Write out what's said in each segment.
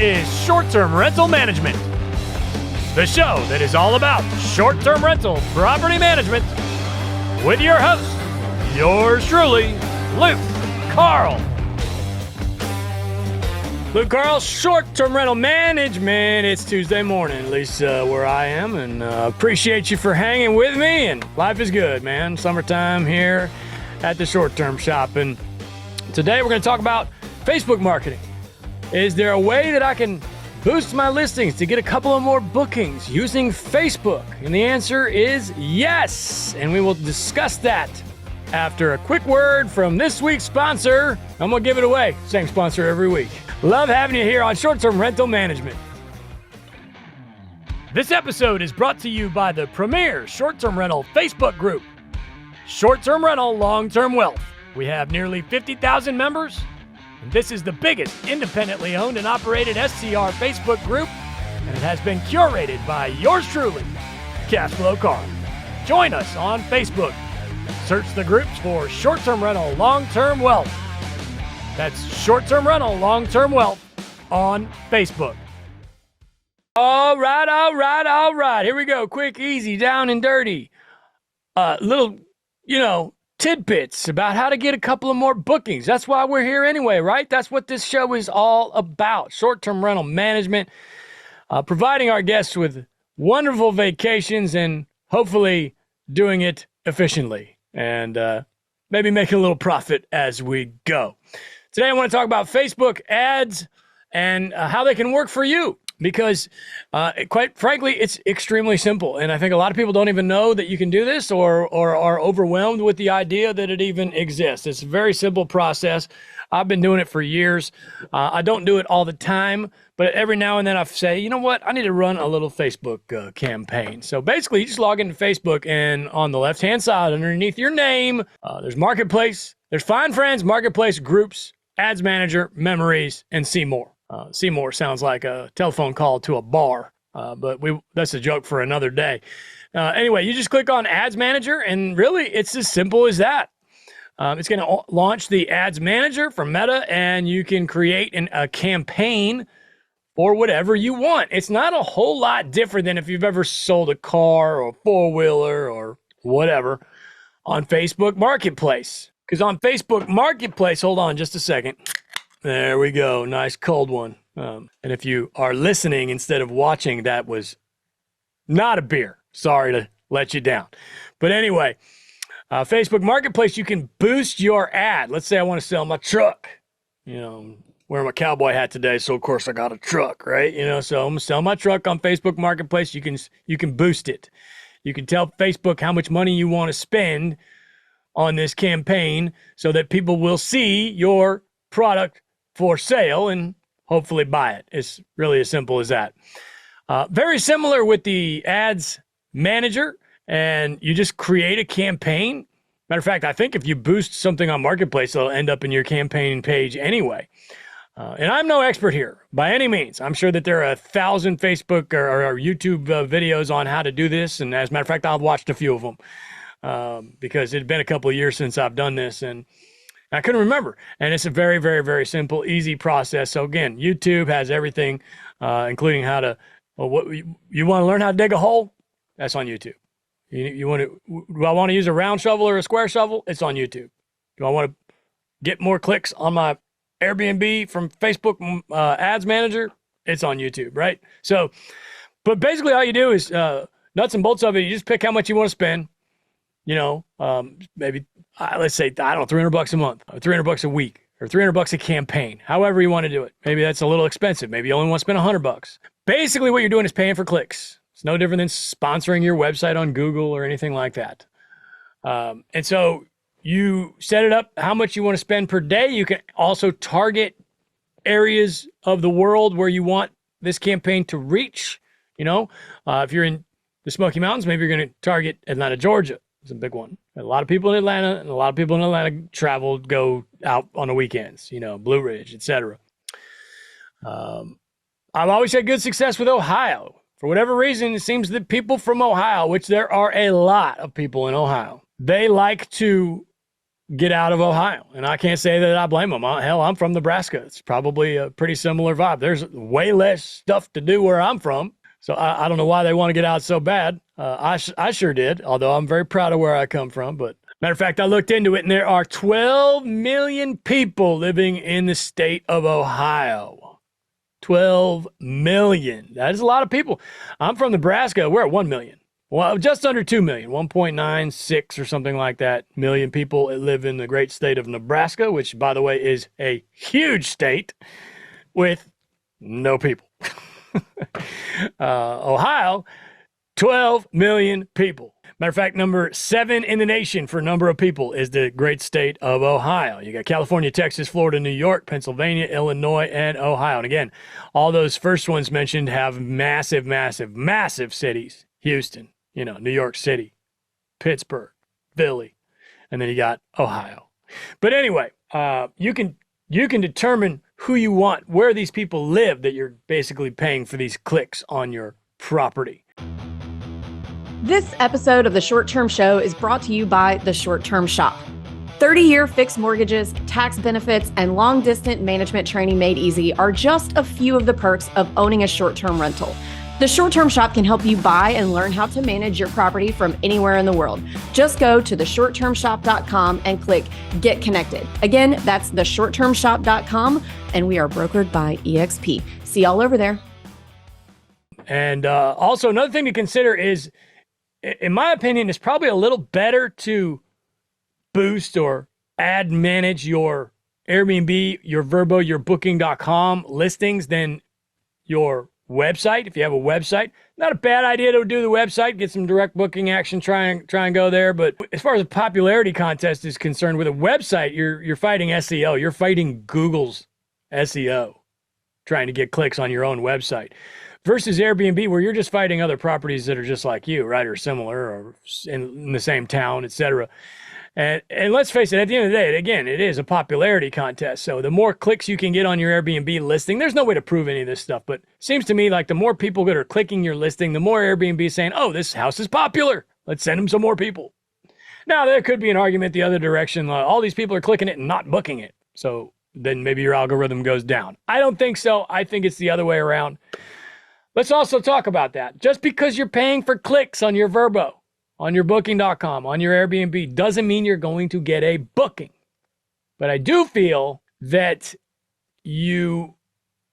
is Short-Term Rental Management, the show that is all about short-term rental property management with your host, yours truly, Luke Carl. Luke Carl, Short-Term Rental Management. It's Tuesday morning, at least where I am, and appreciate you for hanging with me, and life is good, man. Summertime here at the Short-Term Shop, and today we're going to talk about Facebook marketing. Is there a way that I can boost my listings to get a couple of more bookings using Facebook? And the answer is yes. And we will discuss that after a quick word from this week's sponsor. I'm going to give it away. Same sponsor every week. Love having you here on Short-Term Rental Management. This episode is brought to you by the premier short-term rental Facebook group, Short-Term Rental Long-Term Wealth. We have nearly 50,000 members. And this is the biggest independently owned and operated STR Facebook group, and it has been curated by yours truly, Cashflow Carl. Join us on Facebook. Search the groups for Short-Term Rental Long-Term Wealth. That's Short-Term Rental Long-Term Wealth on Facebook. All right. Here we go. Quick, easy, down and dirty. Little, tidbits about how to get a couple of more bookings. That's why we're here anyway, right? That's what this show is all about. Short-term rental management, providing our guests with wonderful vacations and hopefully doing it efficiently and maybe making a little profit as we go. Today, I want to talk about Facebook ads and how they can work for you. Because quite frankly, it's extremely simple. And I think a lot of people don't even know that you can do this or are overwhelmed with the idea that it even exists. It's a very simple process. I've been doing it for years. I don't do it all the time, but every now and then I say, you know what? I need to run a little Facebook campaign. So basically, you just log into Facebook, and on the left-hand side, underneath your name, there's Marketplace, there's Find Friends, Marketplace, Groups, Ads Manager, Memories, and See More. See More sounds like a telephone call to a bar, but that's a joke for another day. Anyway, you just click on Ads Manager, and really, it's as simple as that. It's going to launch the Ads Manager from Meta, and you can create a campaign for whatever you want. It's not a whole lot different than if you've ever sold a car or a four-wheeler or whatever on Facebook Marketplace. Because on Facebook Marketplace, hold on just a second. There we go. Nice cold one. And if you are listening instead of watching, that was not a beer. Sorry to let you down. But anyway, Facebook Marketplace, you can boost your ad. Let's say I want to sell my truck. I'm wearing my cowboy hat today, so of course I got a truck, right? So I'm going to sell my truck on Facebook Marketplace. You can boost it. You can tell Facebook how much money you want to spend on this campaign so that people will see your product for sale and hopefully buy it. It's really as simple as that. Very similar with the Ads Manager, and you just create a campaign. Matter of fact, I think if you boost something on Marketplace, it'll end up in your campaign page anyway. And I'm no expert here by any means. I'm sure that there are 1,000 Facebook or YouTube videos on how to do this, and as a matter of fact, I've watched a few of them because it's been a couple of years since I've done this, and I couldn't remember. And it's a very, very, very simple, easy process. So again, YouTube has everything, including how to, you want to learn how to dig a hole? That's on YouTube. Do I want to use a round shovel or a square shovel? It's on YouTube. Do I want to get more clicks on my Airbnb from Facebook Ads Manager? It's on YouTube, right? So, but basically all you do is nuts and bolts of it. You just pick how much you want to spend. Maybe let's say, I don't know, $300 a month, or $300 a week, or $300 a campaign, however you want to do it. Maybe that's a little expensive. Maybe you only want to spend $100. Basically what you're doing is paying for clicks. It's no different than sponsoring your website on Google or anything like that. And so you set it up how much you want to spend per day. You can also target areas of the world where you want this campaign to reach. If you're in the Smoky Mountains, maybe you're going to target Atlanta, Georgia. It's a big one. A lot of people in Atlanta, and a lot of people in Atlanta go out on the weekends, Blue Ridge, etc. I've always had good success with Ohio. For whatever reason, it seems that people from Ohio, which there are a lot of people in Ohio, they like to get out of Ohio. And I can't say that I blame them. Hell, I'm from Nebraska. It's probably a pretty similar vibe. There's way less stuff to do where I'm from. So I don't know why they want to get out so bad. I sure did, although I'm very proud of where I come from. But matter of fact, I looked into it, and there are 12 million people living in the state of Ohio. 12 million. That is a lot of people. I'm from Nebraska. We're at 1 million. Well, just under 2 million, 1.96 or something like that million people that live in the great state of Nebraska, which, by the way, is a huge state with no people. Ohio, 12 million people. Matter of fact, number 7 in the nation for number of people is the great state of Ohio. You got California, Texas, Florida, New York, Pennsylvania, Illinois, and Ohio. And again, all those first ones mentioned have massive, massive, massive cities. Houston, New York City, Pittsburgh, Philly, and then you got Ohio. But anyway, you can determine who you want, where these people live, that you're basically paying for these clicks on your property. This episode of The Short Term Show is brought to you by The Short Term Shop. 30-year fixed mortgages, tax benefits, and long-distance management training made easy are just a few of the perks of owning a short-term rental. The Short Term Shop can help you buy and learn how to manage your property from anywhere in the world. Just go to theshorttermshop.com and click Get Connected. Again, that's theshorttermshop.com, and we are brokered by eXp. See y'all over there. And also another thing to consider is, in my opinion, it's probably a little better to boost or ad manage your Airbnb, your Vrbo, your Booking.com listings than your website. If you have a website, not a bad idea to do the website, get some direct booking action, try and go there. But as far as a popularity contest is concerned, with a website, you're fighting SEO. You're fighting Google's SEO, trying to get clicks on your own website. Versus Airbnb, where you're just fighting other properties that are just like you, right, or similar, or in the same town, etc. And let's face it, at the end of the day, again, it is a popularity contest. So the more clicks you can get on your Airbnb listing, there's no way to prove any of this stuff, but it seems to me like the more people that are clicking your listing, the more Airbnb is saying, oh, this house is popular. Let's send them some more people. Now, there could be an argument the other direction. All these people are clicking it and not booking it. So then maybe your algorithm goes down. I don't think so. I think it's the other way around. Let's also talk about that. Just because you're paying for clicks on your Vrbo, on your Booking.com, on your Airbnb, doesn't mean you're going to get a booking. But I do feel that you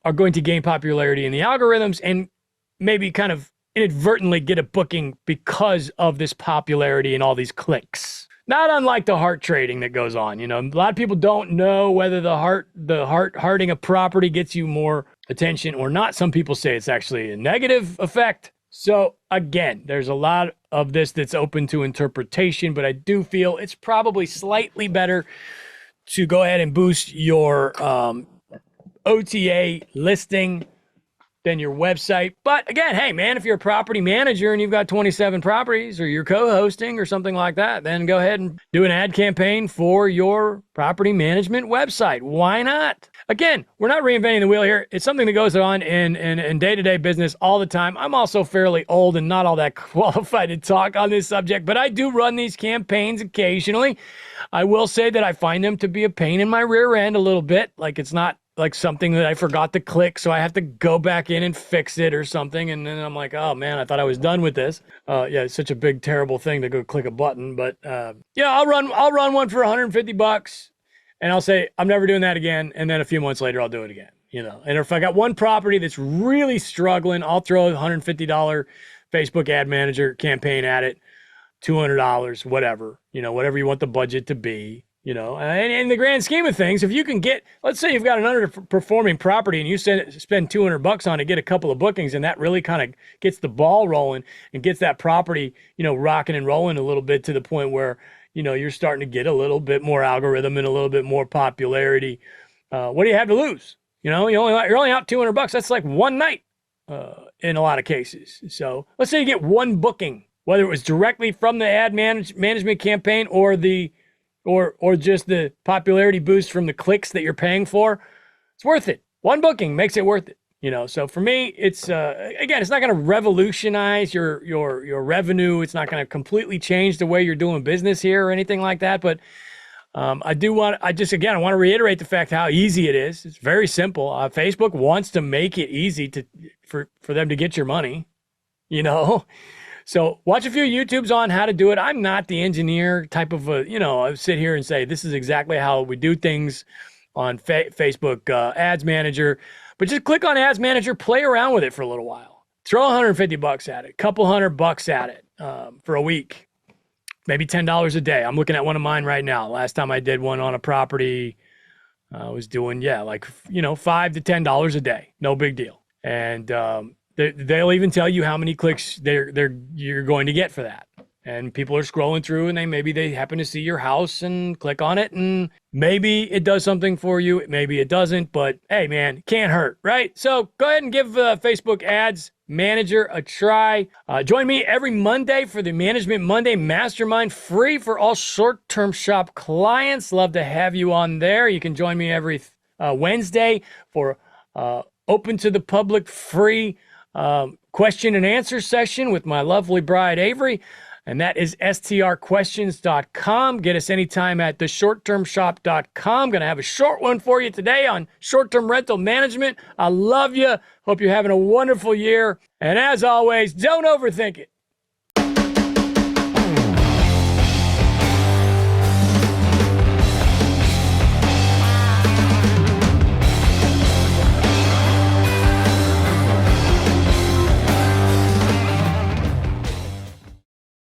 are going to gain popularity in the algorithms and maybe kind of inadvertently get a booking because of this popularity and all these clicks. Not unlike the heart trading that goes on. A lot of people don't know whether the hearting a property gets you more attention or not. Some people say it's actually a negative effect. So again, there's a lot of this that's open to interpretation, but I do feel it's probably slightly better to go ahead and boost your OTA listing than your website. But again, hey man, if you're a property manager and you've got 27 properties, or you're co-hosting or something like that, then go ahead and do an ad campaign for your property management website. Why not? Again, we're not reinventing the wheel here. It's something that goes on in day-to-day business all the time. I'm also fairly old and not all that qualified to talk on this subject, but I do run these campaigns occasionally. I will say that I find them to be a pain in my rear end a little bit. Like, it's not like something that I forgot to click, so I have to go back in and fix it or something. And then I'm like, oh man, I thought I was done with this. Yeah, it's such a big, terrible thing to go click a button. But I'll run one for $150, and I'll say I'm never doing that again. And then a few months later, I'll do it again. And if I got one property that's really struggling, I'll throw a $150 Facebook ad manager campaign at it, $200, whatever. Whatever you want the budget to be. And in the grand scheme of things, if you can get, let's say you've got an underperforming property and you spend $200 on it, get a couple of bookings, and that really kind of gets the ball rolling and gets that property, rocking and rolling a little bit to the point where, you're starting to get a little bit more algorithm and a little bit more popularity. What do you have to lose? You're only out $200. That's like one night in a lot of cases. So let's say you get one booking, whether it was directly from the ad management campaign or just the popularity boost from the clicks that you're paying for. It's worth it. One booking makes it worth it. So for me, it's again, it's not going to revolutionize your revenue. It's not going to completely change the way you're doing business here or anything like that. But I want to reiterate the fact how easy it is. It's very simple. Facebook wants to make it easy for them to get your money, you know? So watch a few YouTubes on how to do it. I'm not the engineer type of I sit here and say, this is exactly how we do things on Facebook Ads Manager, but just click on Ads Manager, play around with it for a little while. Throw $150 at it, couple $100 at it for a week, maybe $10 a day. I'm looking at one of mine right now. Last time I did one on a property, I was doing, $5 to $10 a day. No big deal. And they'll even tell you how many clicks you're going to get for that. And people are scrolling through and maybe they happen to see your house and click on it, and maybe it does something for you. Maybe it doesn't, but hey man, can't hurt, right? So go ahead and give Facebook Ads Manager a try. Join me every Monday for the Management Monday Mastermind, free for all short-term shop clients. Love to have you on there. You can join me every Wednesday for open to the public free question and answer session with my lovely bride Avery. And that is strquestions.com. Get us anytime at theshorttermshop.com. Going to have a short one for you today on short-term rental management. I love you. Hope you're having a wonderful year. And as always, don't overthink it.